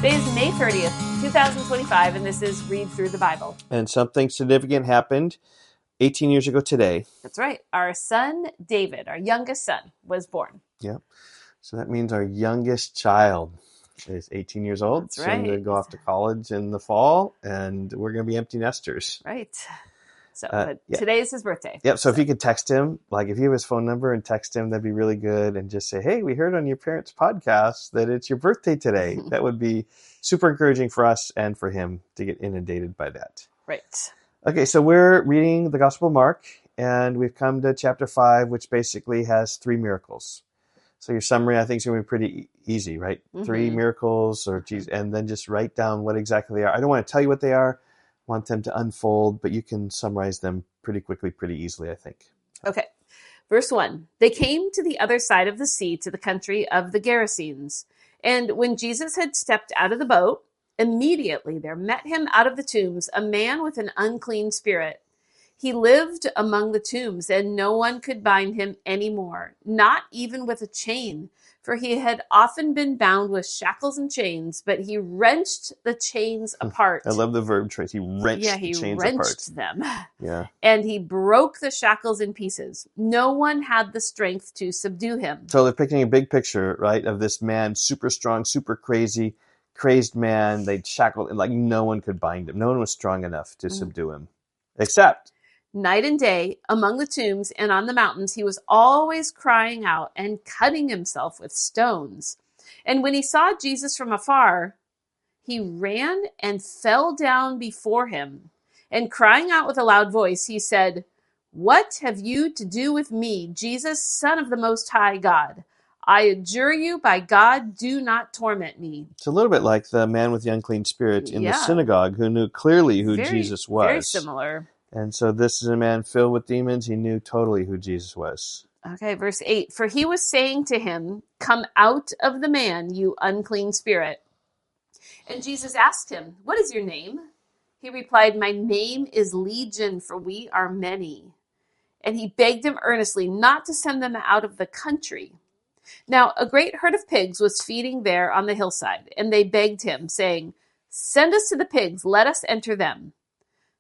Today is May 30th, 2025, and this is Read Through the Bible. And something significant happened 18 years ago today. That's right. Our son, David, our youngest son, was born. Yep. So that means our youngest child is 18 years old. That's right. Soon to go off to college in the fall, and we're going to be empty nesters. Right. So, today is his birthday. Yep. So if you could text him, like if you have his phone number and text him, that'd be really good. And just say, hey, we heard on your parents' podcast that it's your birthday today. That would be super encouraging for us and for him to get inundated by that. Right. Okay, so we're reading the Gospel of Mark, and we've come to chapter 5, which basically has 3 miracles. So your summary, I think, is going to be pretty easy, right? Mm-hmm. 3 miracles, and then just write down what exactly they are. I don't want to tell you what they are. I want them to unfold, but you can summarize them pretty quickly, pretty easily, I think. Okay. Verse 1. They came to the other side of the sea, to the country of the Gerasenes. And when Jesus had stepped out of the boat, immediately there met him out of the tombs a man with an unclean spirit. He lived among the tombs, and no one could bind him any more, not even with a chain, for he had often been bound with shackles and chains, but he wrenched the chains apart. I love the verb choice. He wrenched the chains apart. Them. Yeah. And he broke the shackles in pieces. No one had the strength to subdue him. So they're picking a big picture, right, of this man, super strong, super crazy, crazed man. They'd shackled, and like no one could bind him. No one was strong enough to subdue him, except night and day, among the tombs and on the mountains, he was always crying out and cutting himself with stones. And when he saw Jesus from afar, he ran and fell down before him. And crying out with a loud voice, he said, "What have you to do with me, Jesus, Son of the Most High God? I adjure you by God, do not torment me." It's a little bit like the man with the unclean spirit in the synagogue who knew clearly who Jesus was. Very similar. And so this is a man filled with demons. He knew totally who Jesus was. Okay, verse 8. For he was saying to him, "Come out of the man, you unclean spirit." And Jesus asked him, "What is your name?" He replied, "My name is Legion, for we are many." And he begged him earnestly not to send them out of the country. Now a great herd of pigs was feeding there on the hillside, and they begged him, saying, "Send us to the pigs, let us enter them."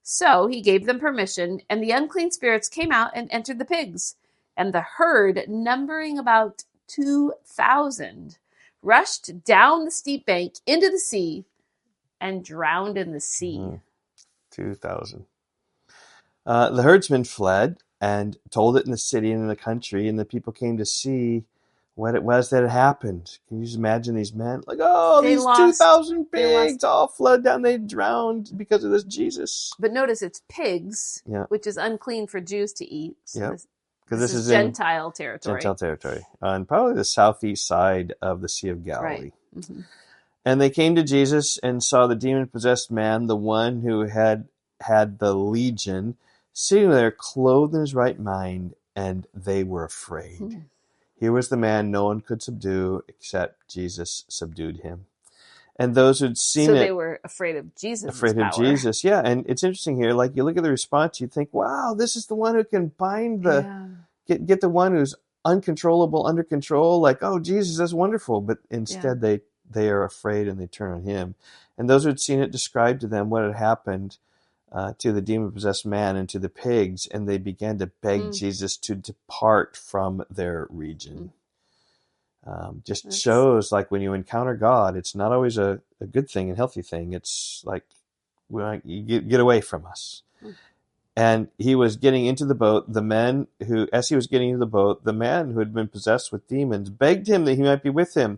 So he gave them permission, and the unclean spirits came out and entered the pigs. And the herd, numbering about 2,000, rushed down the steep bank into the sea and drowned in the sea. 2,000. The herdsmen fled and told it in the city and in the country, and the people came to see what it was that had happened. Can you just imagine these men? Like, these 2,000 pigs all fled down. They drowned because of this Jesus. But notice it's pigs, which is unclean for Jews to eat. So because this is Gentile territory. Gentile territory. On probably the southeast side of the Sea of Galilee. Right. Mm-hmm. And they came to Jesus and saw the demon-possessed man, the one who had the legion, sitting there clothed in his right mind, and they were afraid. Here was the man no one could subdue except Jesus subdued him. And those who'd seen it... So they were afraid of Jesus' Afraid of Jesus, yeah. And it's interesting here, like you look at the response, you think, wow, this is the one who can bind get the one who's uncontrollable under control. Like, oh, Jesus, that's wonderful. But instead they are afraid and they turn on him. And those who'd seen it described to them what had happened to the demon-possessed man and to the pigs, and they began to beg Jesus to depart from their region. Shows like when you encounter God, it's not always a good thing and healthy thing. It's like, you get away from us. And he was getting into the boat. As he was getting into the boat, the man who had been possessed with demons begged him that he might be with him.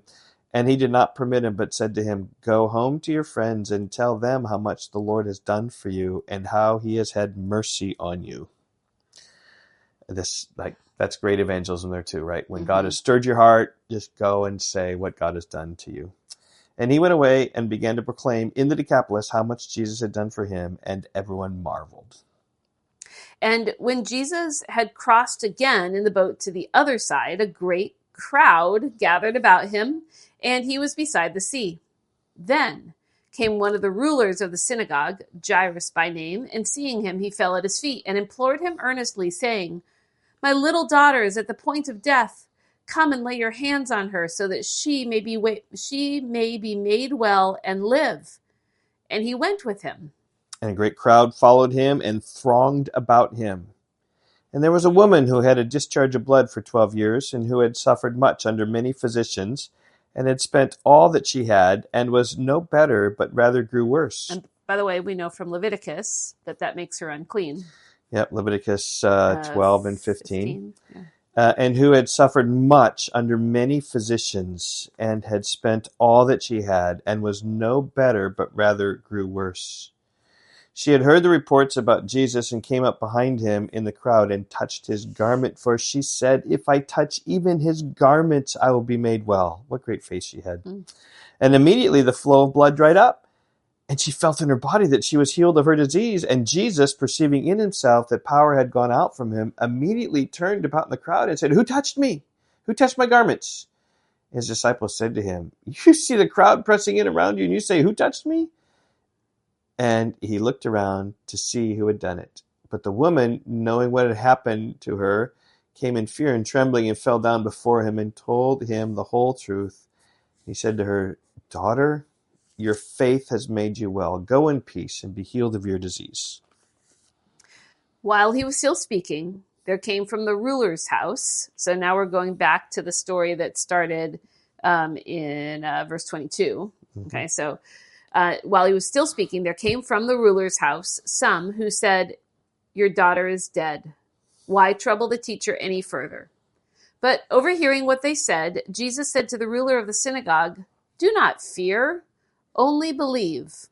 And he did not permit him, but said to him, "Go home to your friends and tell them how much the Lord has done for you and how he has had mercy on you." That's great evangelism there too, right? When God has stirred your heart, just go and say what God has done to you. And he went away and began to proclaim in the Decapolis how much Jesus had done for him, and everyone marveled. And when Jesus had crossed again in the boat to the other side, a great crowd gathered about him, and he was beside the sea. Then came one of the rulers of the synagogue, Jairus by name, and seeing him, he fell at his feet and implored him earnestly, saying, "My little daughter is at the point of death. come and lay your hands on her so that she may be made well and live. And he went with him. And a great crowd followed him and thronged about him. And there was a woman who had a discharge of blood for 12 years, and who had suffered much under many physicians, and had spent all that she had, and was no better, but rather grew worse. And by the way, we know from Leviticus that makes her unclean. Yep, Leviticus 12 and 15. Yeah. And who had suffered much under many physicians, and had spent all that she had, and was no better, but rather grew worse. She had heard the reports about Jesus, and came up behind him in the crowd, and touched his garment, for she said, "If I touch even his garment, I will be made well." What great faith she had. And immediately the flow of blood dried up, and she felt in her body that she was healed of her disease. And Jesus, perceiving in himself that power had gone out from him, immediately turned about in the crowd and said, "Who touched me? Who touched my garments?" His disciples said to him, "You see the crowd pressing in around you, and you say, 'Who touched me?'" And he looked around to see who had done it. But the woman, knowing what had happened to her, came in fear and trembling, and fell down before him, and told him the whole truth. He said to her, "Daughter, your faith has made you well. Go in peace and be healed of your disease." While he was still speaking, there came from the ruler's house. So now we're going back to the story that started in verse 22. Okay, so while he was still speaking, there came from the ruler's house some who said, "Your daughter is dead. Why trouble the teacher any further?" But overhearing what they said, Jesus said to the ruler of the synagogue, "Do not fear, only believe."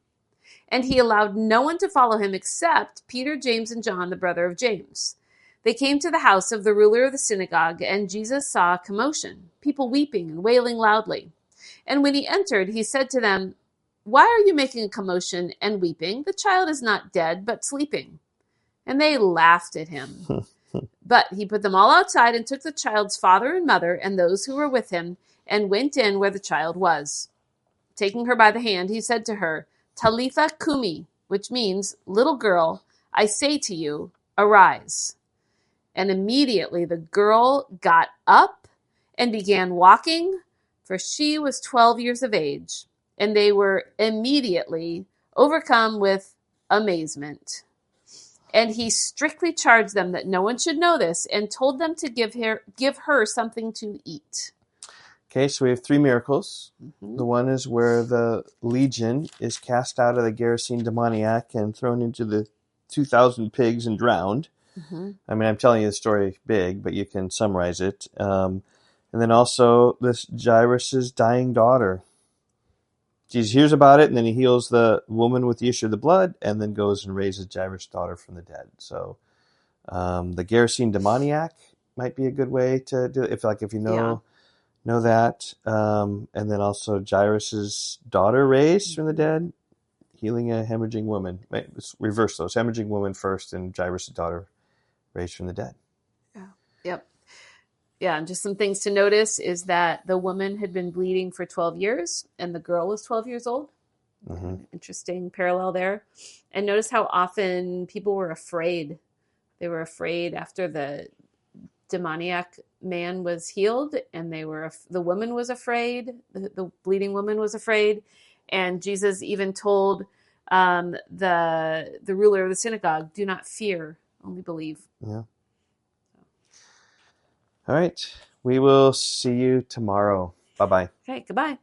And he allowed no one to follow him except Peter, James, and John, the brother of James. They came to the house of the ruler of the synagogue, and Jesus saw a commotion, people weeping and wailing loudly. And when he entered, he said to them, "Why are you making a commotion and weeping? The child is not dead, but sleeping." And they laughed at him. But he put them all outside, and took the child's father and mother and those who were with him, and went in where the child was. Taking her by the hand, he said to her, "Talitha kumi," which means, "Little girl, I say to you, arise." And immediately the girl got up and began walking, for she was 12 years of age. And they were immediately overcome with amazement. And he strictly charged them that no one should know this, and told them to give her something to eat. Okay, so we have three miracles. The one is where the legion is cast out of the Gerasene demoniac and thrown into the 2,000 pigs and drowned. I mean, I'm telling you the story big, but you can summarize it. And then also this Jairus' dying daughter. Jesus hears about it, and then he heals the woman with the issue of the blood, and then goes and raises Jairus' daughter from the dead. So the Gerasene demoniac might be a good way to do it, if you know that. And then also Jairus' daughter raised from the dead, healing a hemorrhaging woman. Let's reverse those. Hemorrhaging woman first, and Jairus' daughter raised from the dead. Yep. Yeah, and just some things to notice is that the woman had been bleeding for 12 years, and the girl was 12 years old. Interesting parallel there. And notice how often people were afraid. They were afraid after the demoniac man was healed, and the woman was afraid. The bleeding woman was afraid. And Jesus even told the ruler of the synagogue, "Do not fear, only believe." Yeah. All right. We will see you tomorrow. Bye-bye. Okay, goodbye.